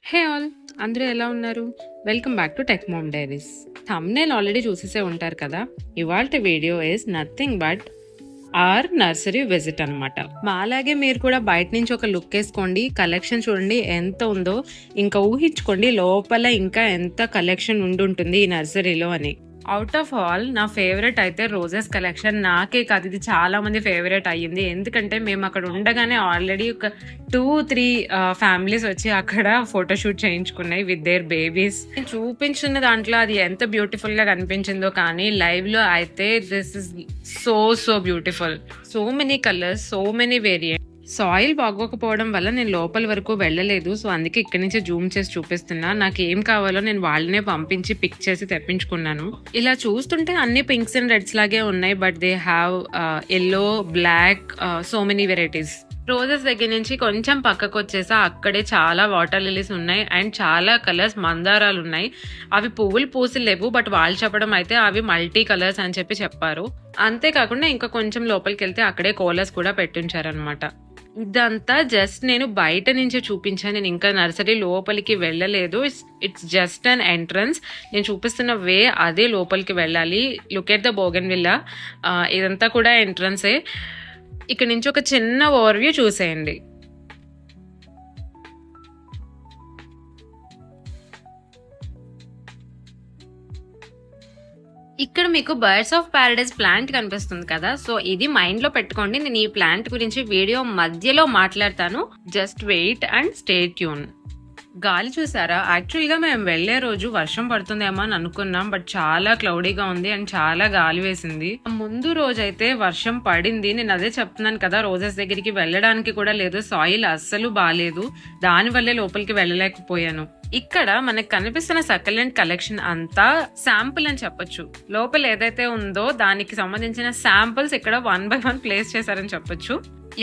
Hey all! అందరూ ఎలా ఉన్నారు? Welcome back to tech mom diaries. Thumbnail already చూసేసే ఉంటారు కదా! ఇవాల్టి video is nothing but our nursery visit అనమాట. మాలాగే మీరు కూడా బయట నుంచి ఒక లుక్ ఏసుకోండి. కలెక్షన్ చూడండి ఎంత ఉందో. ఇంకా ఊహించుకోండి లోపల ఇంకా ఎంత కలెక్షన్ ఉండుంటుంది ఈ నర్సరీలో అని. ఔట్ ఆఫ్ ఆల్ నా ఫేవరెట్ అయితే రోజెస్ కలెక్షన్. నాకే కాదు, ఇది చాలా మంది ఫేవరెట్ అయ్యింది. ఎందుకంటే మేము అక్కడ ఉండగానే ఆల్రెడీ ఒక 2-3 ఫ్యామిలీస్ వచ్చి అక్కడ ఫోటోషూట్ చేయించుకున్నాయి విత్ దేర్ బేబీస్. చూపించిన దాంట్లో అది ఎంత బ్యూటిఫుల్ గా కనిపించిందో, కానీ లైవ్ లో అయితే this is so beautiful. So many colours, so many variant. Soil బాగోకపోవడం వల్ల నేను లోపల వరకు వెళ్ళలేదు. సో అందుకే ఇక్కడి నుంచి జూమ్ చేసి చూపిస్తున్నా. నాకు ఏం కావాలో నేను వాళ్ళనే పంపించి పిక్ చేసి తెప్పించుకున్నాను. ఇలా చూస్తుంటే అన్ని పింక్స్ అండ్ రెడ్స్ లాగే ఉన్నాయి, but they have yellow, black, so many varieties. Roses దగ్గర నుంచి కొంచెం పక్కకు వచ్చేసా, అక్కడే చాలా వాటర్ లిలీస్ ఉన్నాయి అండ్ చాలా కలర్స్ మందారాలు ఉన్నాయి. అవి పువ్వులు పూసి లేవు, బట్ వాళ్ళు చెప్పడం అయితే అవి మల్టీ కలర్స్ అని చెప్పారు. అంతేకాకుండా ఇంకా కొంచెం లోపలికి వెళ్తే అక్కడే కోలర్స్ కూడా పెట్టించారనమాట. ఇదంతా జస్ట్ నేను బయట నుంచే చూపించాను. నేను ఇంకా నర్సరీ లోపలికి వెళ్ళలేదు. It's just an entrance. నేను చూపిస్తున్న వే అదే లోపలికి వెళ్ళాలి. Look at the bougainvillea. ఇదంతా కూడా ఎంట్రన్సే. ఇక్కడ నుంచి ఒక చిన్న ఓవర్వ్యూ చూసేయండి. ఇక్కడ మీకు బర్డ్స్ ఆఫ్ పారడైజ్ ప్లాంట్ కనిపిస్తుంది కదా, సో ఇది మైండ్ లో పెట్టుకోండి. నేను ఈ ప్లాంట్ గురించి వీడియో మధ్యలో మాట్లాడతాను. Just wait and stay tune. గాలి చూసారా? యాక్చువల్ గా మేము వెళ్లే రోజు వర్షం పడుతుందేమో అని అనుకున్నాం, బట్ చాలా క్లౌడీగా ఉంది అండ్ చాలా గాలి వేసింది. ముందు రోజు అయితే వర్షం పడింది. నేను అదే చెప్తున్నాను కదా, రోజెస్ దగ్గరికి వెళ్ళడానికి కూడా లేదు. సాయిల్ అస్సలు బాలేదు, దాని వల్లే లోపలికి వెళ్ళలేకపోయాను. ఇక్కడ మనకు కనిపిస్తున్న సకలెంట్ కలెక్షన్ అంతా శాంపుల్ అని చెప్పొచ్చు. లోపల ఏదైతే ఉందో దానికి సంబంధించిన శాంపుల్స్ ఇక్కడ 1 by 1 ప్లేస్ చేశారని చెప్పొచ్చు.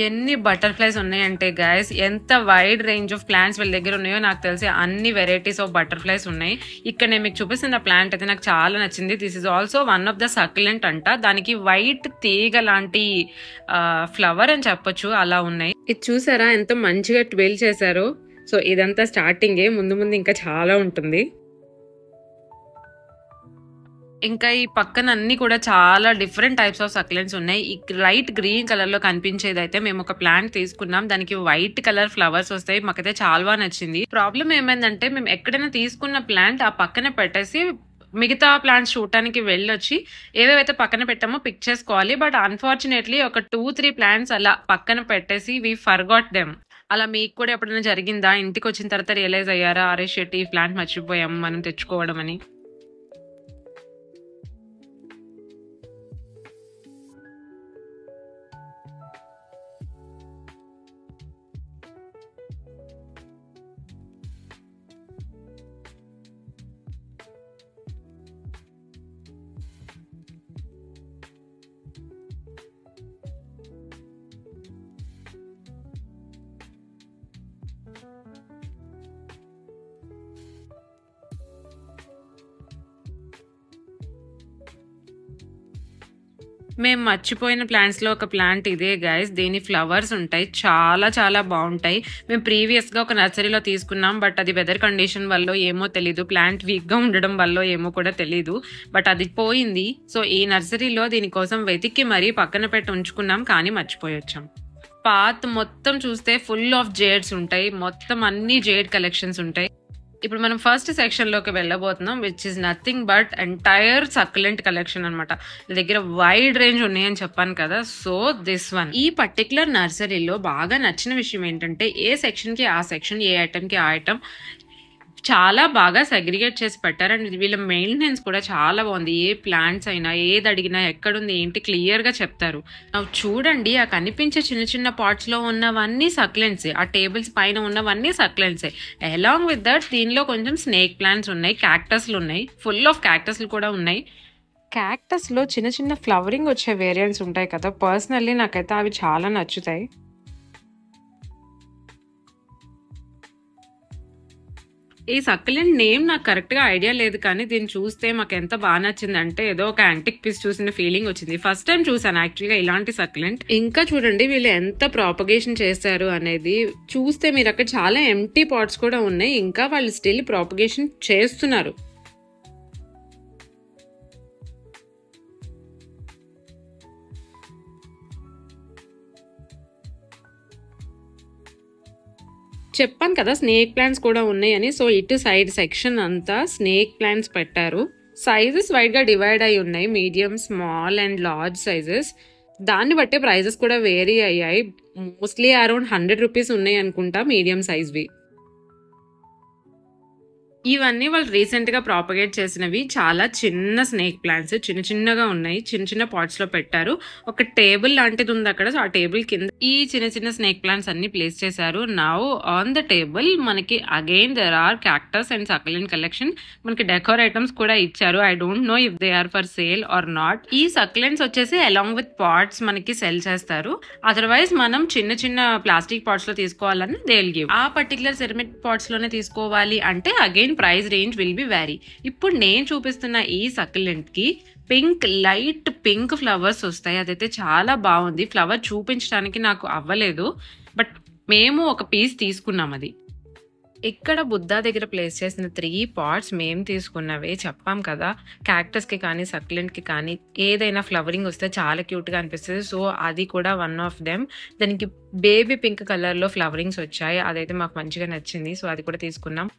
ఎన్ని బటర్ఫ్లైస్ ఉన్నాయంటే గైస్, ఎంత వైడ్ రేంజ్ ఆఫ్ ప్లాంట్స్ వీళ్ళ దగ్గర ఉన్నాయో నాకు తెలిసి అన్ని వెరైటీస్ ఆఫ్ బటర్ఫ్లైస్ ఉన్నాయి. ఇక్కడ నేను మీకు చూపిస్తున్న ప్లాంట్ అయితే నాకు చాలా నచ్చింది. This is also one of the succulent అంట. దానికి వైట్ తీగ లాంటి ఫ్లవర్ అని చెప్పొచ్చు, అలా ఉన్నాయి. ఇది చూసారా ఎంత మంచిగా ట్విల్ చేశారో. సో ఇదంతా స్టార్టింగే, ముందు ఇంకా చాలా ఉంటుంది. ఇంకా ఈ పక్కన అన్ని కూడా చాలా డిఫరెంట్ టైప్స్ ఆఫ్ సక్లెంట్స్ ఉన్నాయి. ఈ లైట్ గ్రీన్ కలర్ లో కనిపించేది అయితే మేము ఒక ప్లాంట్ తీసుకున్నాం. దానికి వైట్ కలర్ ఫ్లవర్స్ వస్తాయి. మాకైతే చాలా నచ్చింది. ప్రాబ్లం ఏమైందంటే మేము ఎక్కడైనా తీసుకున్న ప్లాంట్ ఆ పక్కన పెట్టేసి మిగతా ప్లాంట్స్ చూడటానికి వెళ్ళొచ్చి ఏవేవైతే పక్కన పెట్టామో పిక్ చేసుకోవాలి. బట్ అన్ఫార్చునేట్లీ ఒక 2-3 ప్లాంట్స్ అలా పక్కన పెట్టేసి వి ఫర్గాట్ దెమ్. అలా మీకు కూడా ఎప్పుడైనా జరిగిందా? ఇంటికి వచ్చిన తర్వాత రియలైజ్ అయ్యారా, అరే షెట్ ఈ ప్లాంట్ మర్చిపోయాము మనం తెచ్చుకోవడం అని? మేము మర్చిపోయిన ప్లాంట్స్ లో ఒక ప్లాంట్ ఇదే గైస్. దీని ఫ్లవర్స్ ఉంటాయి, చాలా బాగుంటాయి. మేము ప్రీవియస్ గా ఒక నర్సరీలో తీసుకున్నాం, బట్ అది వెదర్ కండిషన్ వల్ల ఏమో తెలీదు, ప్లాంట్ వీక్ గా ఉండడం వల్ల ఏమో కూడా తెలీదు, బట్ అది పోయింది. సో ఈ నర్సరీలో దీనికోసం వెతికి మరీ పక్కన పెట్టి ఉంచుకున్నాం, కానీ మర్చిపోయి వచ్చాం. పాత్ మొత్తం చూస్తే ఫుల్ ఆఫ్ జేడ్స్ ఉంటాయి. మొత్తం అన్ని జేడ్ కలెక్షన్స్ ఉంటాయి. ఇప్పుడు మనం ఫస్ట్ సెక్షన్ లోకి వెళ్ళబోతున్నాం, which is nothing but entire succulent collection అనమాట. దగ్గర వైడ్ రేంజ్ ఉన్నాయని చెప్పాను కదా, సో దిస్ వన్. ఈ పర్టికులర్ నర్సరీలో బాగా నచ్చిన విషయం ఏంటంటే ఏ సెక్షన్ కి ఆ సెక్షన్, ఏ ఐటమ్ కి ఆ ఐటమ్ చాలా బాగా సెగ్రిగేట్ చేసి పెట్టారు. అండ్ వీళ్ళ మెయింటెనెన్స్ కూడా చాలా బాగుంది. ఏ ప్లాంట్స్ అయినా ఏది అడిగినా ఎక్కడుంది ఏంటి క్లియర్ గా చెప్తారు. చూడండి, ఆ కనిపించే చిన్న పాట్స్ లో ఉన్నవన్నీ సక్లెంట్సే, ఆ టేబుల్స్ పైన ఉన్నవన్నీ సక్లెంట్సే. అలాంగ్ విత్ దట్ దీనిలో కొంచెం స్నేక్ ప్లాంట్స్ ఉన్నాయి, క్యాక్టస్లు ఉన్నాయి, ఫుల్ ఆఫ్ క్యాక్టస్లు కూడా ఉన్నాయి. క్యాక్టస్ లో చిన్న ఫ్లవరింగ్ వచ్చే వేరియంట్స్ ఉంటాయి కదా, పర్సనల్లీ నాకైతే అవి చాలా నచ్చుతాయి. ఈ సక్యులెంట్ నేమ్ నాకు కరెక్ట్గా ఐడియా లేదు, కానీ దీన్ని చూస్తే మాకు ఎంత బాగా నచ్చిందంటే ఏదో ఒక యాంటిక్ పీస్ చూసిన ఫీలింగ్ వచ్చింది. ఫస్ట్ టైం చూసాను యాక్చువల్గా ఇలాంటి సక్యులెంట్. ఇంకా చూడండి వీళ్ళు ఎంత ప్రాపగేషన్ చేశారు అనేది చూస్తే మీరు అక్కడ చాలా ఎంటీ పాట్స్ కూడా ఉన్నాయి, ఇంకా వాళ్ళు స్టిల్ ప్రాపగేషన్ చేస్తున్నారు. చెప్పాను కదా స్నేక్ ప్లాంట్స్ కూడా ఉన్నాయని. సో ఇటు సైడ్ సెక్షన్ అంతా స్నేక్ ప్లాంట్స్ పెట్టారు. సైజెస్ వైడ్ గా డివైడ్ అయి ఉన్నాయి, medium, small and large sizes. దాన్ని బట్టే ప్రైజెస్ కూడా వేరీ అయ్యాయి. మోస్ట్లీ అరౌండ్ 100 రూపీస్ ఉన్నాయి అనుకుంటా మీడియం సైజ్వి. ఇవన్నీ వాళ్ళు రీసెంట్ గా ప్రాపగేట్ చేసినవి. చాలా చిన్న స్నేక్ ప్లాంట్స్, చిన్న చిన్నగా ఉన్నాయి, చిన్న చిన్న పాట్స్ లో పెట్టారు. ఒక టేబుల్ లాంటిది ఉంది అక్కడ. సో ఆ టేబుల్ కింద ఈ చిన్న చిన్న స్నేక్ ప్లాంట్స్ అన్ని ప్లేస్ చేశారు. నౌ ఆన్ ద టేబుల్ మనకి again there are cactus and succulent collection. మనకి డెకోర్ ఐటమ్స్ కూడా ఇచ్చారు. I don't know if they are for sale or not. ఈ సక్యులెంట్స్ వచ్చేసి అలాంగ్ విత్ పాట్స్ మనకి సెల్ చేస్తారు. అదర్వైజ్ మనం చిన్న చిన్న ప్లాస్టిక్ పాట్స్ లో తీసుకోవాలని దే విల్ గివ్. ఆ పర్టికులర్ సెరమిక్ పాట్స్ లోనే తీసుకోవాలి అంటే again price range will be vary. ఇప్పుడు నేను చూపిస్తున్న ఈ సక్యులెంట్ కి పింక్, లైట్ పింక్ ఫ్లవర్స్ వస్తాయి. అదైతే చాలా బాగుంది. ఫ్లవర్ చూపించడానికి నాకు అవ్వలేదు, బట్ మేము ఒక పీస్ తీసుకున్నాం. అది ఇక్కడ బుద్ధా దగ్గర ప్లేస్ చేసిన 3 పాట్స్ మేము తీసుకున్నవే. చెప్పాం కదా క్యాక్టస్ కి కానీ సక్యులెంట్ కి కానీ ఏదైనా ఫ్లవరింగ్ వస్తే చాలా క్యూట్ గా అనిపిస్తుంది. సో అది కూడా వన్ ఆఫ్ దెమ్. దానికి బేబీ పింక్ కలర్ లో ఫ్లవరింగ్స్ వచ్చాయి, అదైతే మాకు మంచిగా నచ్చింది. సో అది కూడా తీసుకున్నాం.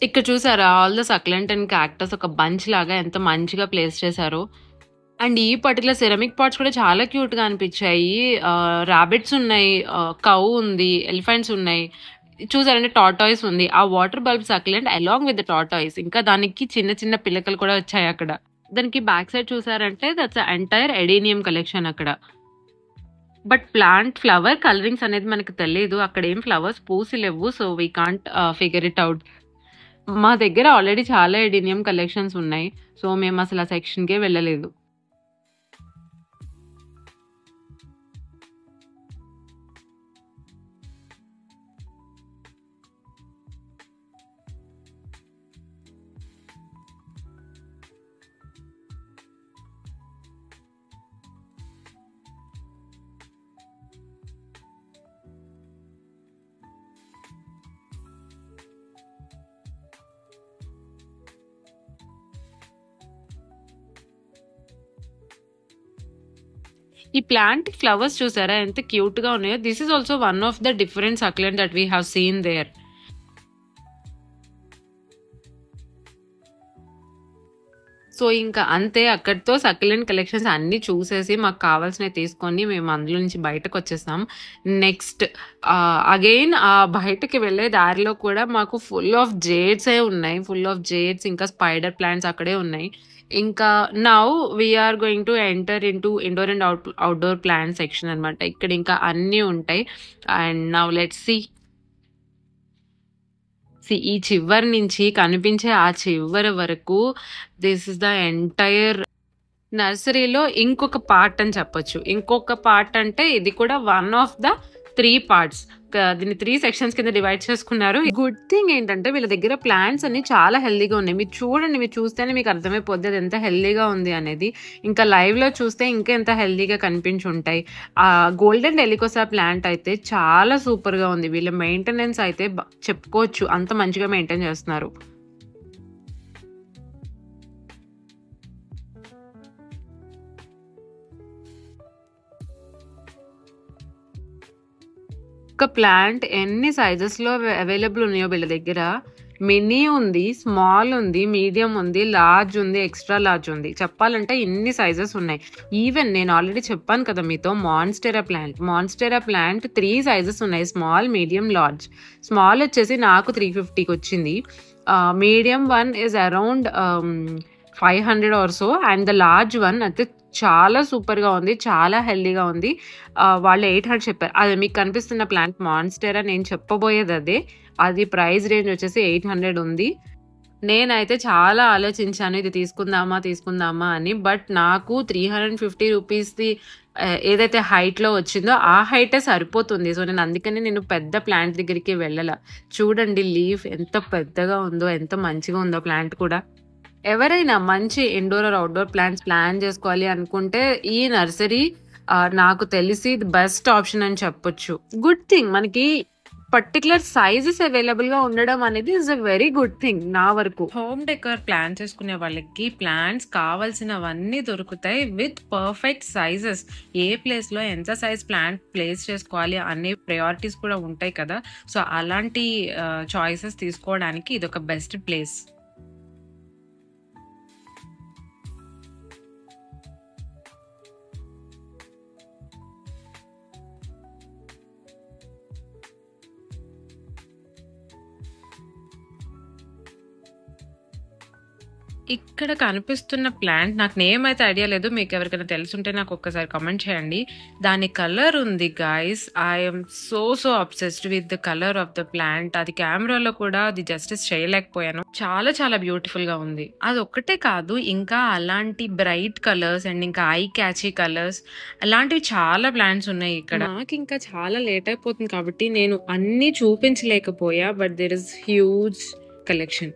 ఇక్కడ చూసారా all the succulent and cactus ఒక బంచ్ లాగా ఎంత మంచిగా ప్లేస్ చేశారో. అండ్ ఈ పర్టికులర్ సెరమిక్ పాట్స్ కూడా చాలా క్యూట్ గా అనిపించాయి. రాబిట్స్ ఉన్నాయి, కౌ ఉంది, ఎలిఫెంట్స్ ఉన్నాయి. చూసారంటే టార్టాయిస్ ఉంది. ఆ water bulb succulent along with the tortoise. ఇంకా దానికి చిన్న చిన్న పిల్లకలు కూడా వచ్చాయి అక్కడ. దానికి బ్యాక్ సైడ్ చూసారంటే దట్స్ ఎంటైర్ ఎడీనియం కలెక్షన్ అక్కడ. బట్ ప్లాంట్ ఫ్లవర్ కలరింగ్స్ అనేది మనకు తెలియదు, అక్కడ ఏం ఫ్లవర్స్ పూసి లేవు. So we can't figure it out. మా దగ్గర ఆల్రెడీ చాలా ఎడీనియం కలెక్షన్స్ ఉన్నాయి, సో మేము అసలు ఆ సెక్షన్కే వెళ్ళలేదు. ఈ ప్లాంట్ ఫ్లవర్స్ చూసారా ఎంత క్యూట్ గా ఉన్నాయో. This is also one of the different succulent that we have seen there. So ఇంకా అంతే, అక్కడితో సక్యులెంట్ కలెక్షన్స్ అన్ని చూసేసి మాకు కావాల్సినవి తీసుకొని మేము అందులో నుంచి బయటకు వచ్చేసాం. నెక్స్ట్ అగైన్ ఆ బయటకి వెళ్ళే దారిలో కూడా మాకు ఫుల్ ఆఫ్ జేడ్సే ఉన్నాయి, ఫుల్ ఆఫ్ జేడ్స్, ఇంకా స్పైడర్ ప్లాంట్స్ అక్కడే ఉన్నాయి. ఇంకా now we are going to enter in to indoor and outdoor plant section అనమాట. ఇక్కడ ఇంకా అన్నీ ఉంటాయి. And now let's see. ఈ చివరి నుంచి కనిపించే ఆ చివరి వరకు దిస్ ఇస్ ద ఎంటైర్ నర్సరీలో ఇంకొక పార్ట్ అని చెప్పొచ్చు. ఇంకొక పార్ట్ అంటే ఇది కూడా వన్ ఆఫ్ ద 3 పార్ట్స్. దీన్ని 3 సెక్షన్స్ కింద డివైడ్ చేసుకున్నారు. గుడ్ థింగ్ ఏంటంటే వీళ్ళ దగ్గర ప్లాంట్స్ అన్ని చాలా హెల్దీగా ఉన్నాయి. మీరు చూడండి, మీరు చూస్తేనే మీకు అర్థమైపోద్ది అది ఎంత హెల్దీగా ఉంది అనేది. ఇంకా లైవ్ లో చూస్తే ఇంకా ఎంత హెల్దీగా కనిపించి ఉంటాయి. ఆ గోల్డెన్ డెలికోసా ప్లాంట్ అయితే చాలా సూపర్ గా ఉంది. వీళ్ళ మెయింటెనెన్స్ అయితే చెప్పుకోవచ్చు, అంత మంచిగా మెయింటైన్ చేస్తున్నారు. ఒక ప్లాంట్ ఎన్ని సైజెస్ లో అవైలబుల్ ఉన్నాయో వీళ్ళ దగ్గర. మినీ ఉంది, స్మాల్ ఉంది, మీడియం ఉంది, లార్జ్ ఉంది, ఎక్స్ట్రా లార్జ్ ఉంది. చెప్పాలంటే ఇన్ని సైజెస్ ఉన్నాయి. ఈవెన్ నేను ఆల్రెడీ చెప్పాను కదా మీతో, మాన్స్టెరా ప్లాంట్ 3 సైజెస్ ఉన్నాయి, స్మాల్, మీడియం, లార్జ్. స్మాల్ వచ్చేసి నాకు 350కి వచ్చింది. Medium one is around 500 or so, and the large one అయితే చాలా సూపర్‌గా ఉంది. చాలా హెల్తీగా ఉంది. వాళ్ళు 800 చెప్పారు. అది మీకు కనిపిస్తున్న ప్లాంట్ మాన్‌స్టెరా, నేను చెప్పబోయేదదే. అది ప్రైస్ రేంజ్ వచ్చేసి 800 ఉంది. నేనైతే చాలా ఆలోచించాను ఇది తీసుకుందామా? తీసుకుందామా? అని. బట్ నాకు 350 రూపీస్‌ది ఏదైతే హైట్‌లో వచ్చిందో ఆ హైటే సరిపోతుంది. సో, నేను పెద్ద ప్లాంట్ దగ్గరికి వెళ్ళలా. చూడండి లీఫ్ ఎంత పెద్దగా ఉందో, ఎంత మంచిగా ఉందో ప్లాంట్ కూడా. ఎవరైనా మంచి indoor or outdoor plants plan చేసుకోవాలి అనుకుంటే ఈ నర్సరీ నాకు తెలిసి బెస్ట్ ఆప్షన్ అని చెప్పొచ్చు. గుడ్ థింగ్ మనకి పర్టిక్యులర్ సైజెస్ అవైలబుల్‌గా ఉండడం అనేది is a very good thing నా వరకు. హోమ్ డెకర్ ప్లాన్ చేసుకునే వాళ్ళకి ప్లాంట్స్ కావాల్సినవన్నీ దొరుకుతాయి విత్ పర్ఫెక్ట్ సైజెస్. ఏ ప్లేస్‌లో ఎంత సైజ్ ప్లాంట్ ప్లేస్ చేసుకోవాలి అనే ప్రయారిటీస్ కూడా ఉంటాయి కదా! సో, అలాంటి చాయిసెస్ తీసుకోవడానికి ఇదొక బెస్ట్ ప్లేస్. ఇక్కడ కనిపిస్తున్న ప్లాంట్ నాకు నేమ్ అయితే ఐడియా లేదు. మీకు ఎవరికైనా తెలుసుంటే నాకు ఒక్కసారి కామెంట్ చేయండి. దాని కలర్ ఉంది guys. I am so obsessed with the colour of the plant. అది కెమెరాలో కూడా అది జస్టిస్ చేయలేకపోయాను. చాలా చాలా బ్యూటిఫుల్ గా ఉంది. అది ఒక్కటే కాదు, ఇంకా అలాంటి బ్రైట్ కలర్స్ అండ్ ఇంకా ఐ క్యాచీ కలర్స్ అలాంటివి చాలా ప్లాంట్స్ ఉన్నాయి ఇక్కడ. నాకు ఇంకా చాలా లేట్ అయిపోతుంది కాబట్టి నేను అన్ని చూపించలేకపోయా. But there is huge collection.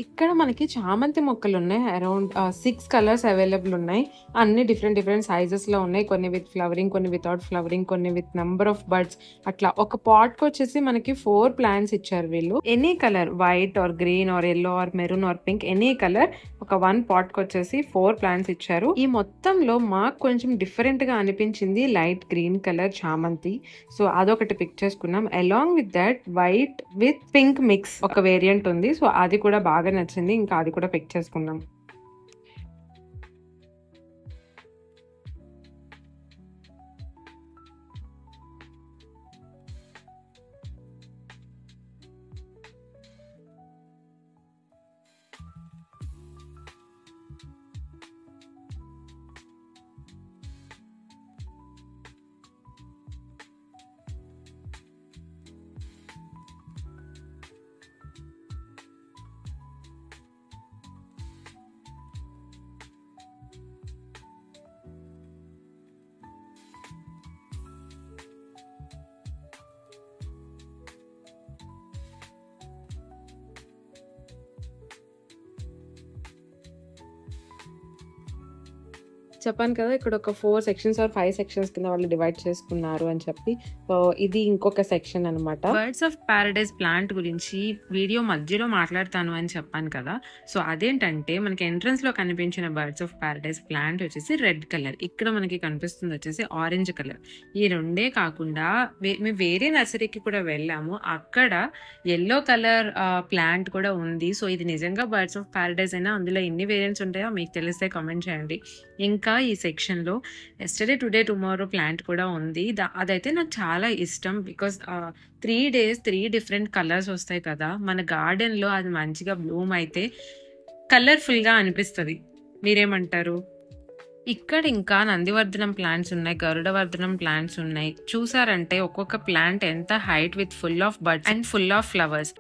ఇక్కడ మనకి చామంతి మొక్కలున్నాయి. అరౌండ్ 6 కలర్స్ అవైలబుల్ ఉన్నాయి. అన్ని డిఫరెంట్ సైజెస్‌లో ఉన్నాయి. కొన్ని విత్ ఫ్లవరింగ్, కొన్ని వితౌట్ ఫ్లవరింగ్, కొన్ని విత్ నంబర్ ఆఫ్ బడ్స్. అట్లా ఒక పాట్‌కొచ్చేసి మనకి 4 ప్లాంట్స్ ఇచ్చారు వీళ్ళు. Any colour white or green or yellow or maroon or pink any colour ఒక 1 పాట్‌కొచ్చేసి 4 ప్లాంట్స్ ఇచ్చారు. ఈ మొత్తంలో మాకు కొంచెం డిఫరెంట్‌గా అనిపించింది లైట్ గ్రీన్ కలర్ చామంతి. సో, అదొకటి పిక్ చేసుకున్నాం. Along with that white with pink mix ఒక వేరియంట్ ఉంది. సో, అది కూడా బాగా నచ్చింది. ఇంకా అది కూడా పిక్ చేసుకున్నాం. చెప్పాను కదా! ఇక్కడ ఒక 4 సెక్షన్స్ ఆర్ 5 సెక్షన్స్ కింద వాళ్ళు డివైడ్ చేసుకున్నారు అని చెప్పి. ఇది ఇంకొక సెక్షన్ అనమాట. బర్డ్స్ ఆఫ్ పారడైజ్ ప్లాంట్ గురించి వీడియో మధ్యలో మాట్లాడతాను అని చెప్పాను కదా! సో, అదేంటంటే మనకి ఎంట్రన్స్‌లో కనిపించిన బర్డ్స్ ఆఫ్ పారడైజ్ ప్లాంట్ వచ్చేసి రెడ్ కలర్. ఇక్కడ మనకి కనిపిస్తుంది వచ్చేసి ఆరెంజ్ కలర్. ఈ రెండే కాకుండా మేము వేరే నర్సరీకి కూడా వెళ్ళాము. అక్కడ యెల్లో కలర్ ప్లాంట్ కూడా ఉంది. సో, ఇది నిజంగా బర్డ్స్ ఆఫ్ పారడైజ్ అయినా అందులో ఎన్ని వేరియంట్స్ ఉంటాయో మీకు తెలిస్తే కామెంట్ చేయండి. ఇంకా ఈ సెక్షన్‌లో యెస్టర్‌డే, టుడే, టుమారో ప్లాంట్ కూడా ఉంది. అదైతే నాకు చాలా ఇష్టం. బికాస్ 3 డేస్ 3 డిఫరెంట్ కలర్స్ వస్తాయి కదా! మన గార్డెన్‌లో అది మంచిగా బ్లూమ్ అయితే కలర్‌ఫుల్‌గా అనిపిస్తది. మీరేమంటారు? ఇక్కడ ఇంకా నందివర్ధనం ప్లాంట్స్ ఉన్నాయి. గరుడవర్ధనం ప్లాంట్స్ ఉన్నాయి. చూసారంటే ఒక్కొక్క ప్లాంట్ ఎంత height with full of buds and full of flowers.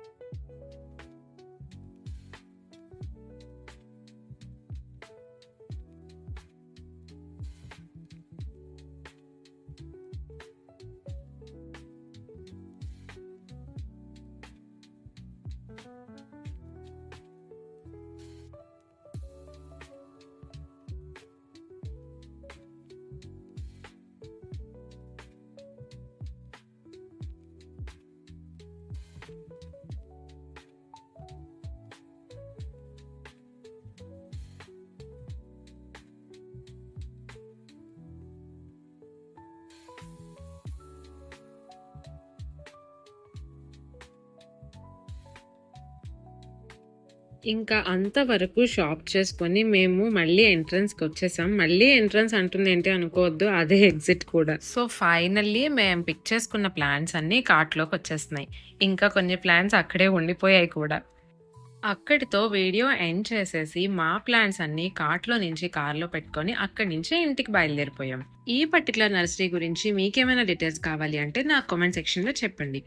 ఇంకా అంతవరకు షాప్ చేసుకొని మేము మళ్ళీ ఎంట్రన్స్కి వచ్చేసాం. మళ్ళీ ఎంట్రన్స్ అంటుంది ఏంటి అనుకోవద్దు, అదే ఎగ్జిట్ కూడా. సో ఫైనల్లీ మేము పిక్ చేసుకున్న ప్లాన్స్ అన్నీ కార్ట్లోకి వచ్చేస్తున్నాయి. ఇంకా కొన్ని ప్లాన్స్ అక్కడే ఉండిపోయాయి కూడా. అక్కడితో వీడియో ఎండ్ చేసేసి మా ప్లాన్స్ అన్ని కార్ట్లో నుంచి కార్లో పెట్టుకొని అక్కడి నుంచి ఇంటికి బయలుదేరిపోయాం. ఈ పర్టికులర్ నర్సరీ గురించి మీకేమైనా డీటెయిల్స్ కావాలి అంటే నా కామెంట్ సెక్షన్లో చెప్పండి.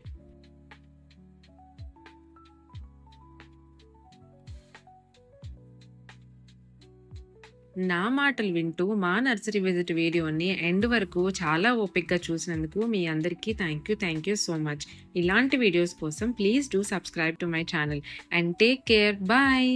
నా మాటలు వింటూ మా నర్సరీ విజిట్ వీడియోని ఎండ్ వరకు చాలా ఓపిక్గా చూసినందుకు మీ అందరికీ థ్యాంక్ యూ సో మచ్. ఇలాంటి వీడియోస్ కోసం please do subscribe to my channel and take care. Bye.